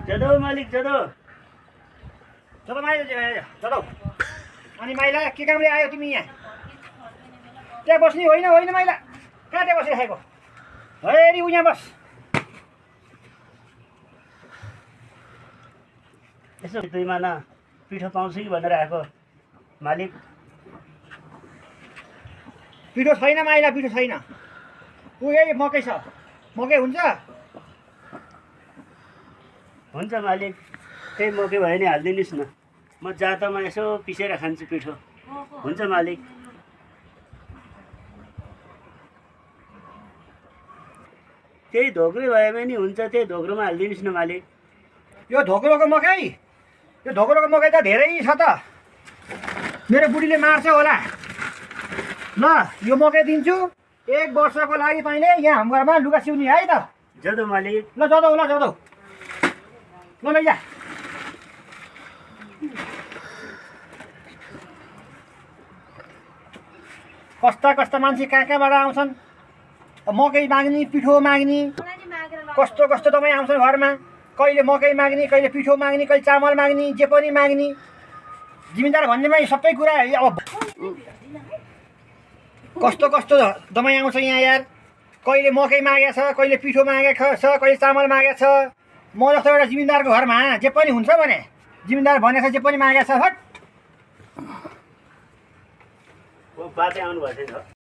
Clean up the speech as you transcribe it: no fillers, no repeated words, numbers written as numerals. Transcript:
जदौ मालिक जदौ माइला जदौ। अनि माइला के कामले आयो तिमी यहाँ? त्यहाँ बस्ने होइन होइन माइला, कहाँ त्यहाँ बसिराखेको? हेरी उ यहाँ बस। यसो दुईमा न पिठो पाउँछु कि भनेर आएको मालिक। पिठो छैन माइला, पिठो छैन। ऊ यही मकै छ, मकै हुन्छ? हुन्छ मालिक, त्यही मकै भयो भने हालिदिनुहोस् न, म जातामा यसो पिसेर खान्छु पिठो। हुन्छ मालिक। त्यही धोक्रो भए पनि हुन्छ, त्यही धोक्रोमा हालिदिनुहोस् न मालिक। यो धोक्रोको मकै, यो धोक्रोको मकै त धेरै छ त, मेरो बुढीले मार्छ होला। ल यो मकै दिन्छु, 1 वर्षको लागि तैँले यहाँ हाम्रो घरमा लुगा सिउनी है त। जदौ मालिक। ल जदौ ल जदौ, ल लैजा। कस्ता कस्ता मान्छे कहाँ कहाँबाट आउँछन्, मकै माग्ने, पिठो माग्ने, कस्तो कस्तो तपाईँ आउँछन् घरमा। कहिले मकै माग्ने, कहिले पिठो माग्ने, कहिले चामल माग्ने, जे पनि माग्ने। जिम्मेदार भन्नेमा सबै कुरा अब कस्तो कस्तो दमाई आउँछ यहाँ यार। कहिले मकै मागेको छ, कहिले पिठो मागेको छ, कहिले चामल मागेको छ। म जस्तो एउटा जिम्मेदारको घरमा जे पनि हुन्छ भने, जिम्मेदार भनेको जे पनि मागेको छ। हट बाटै आउनुभएको छैन।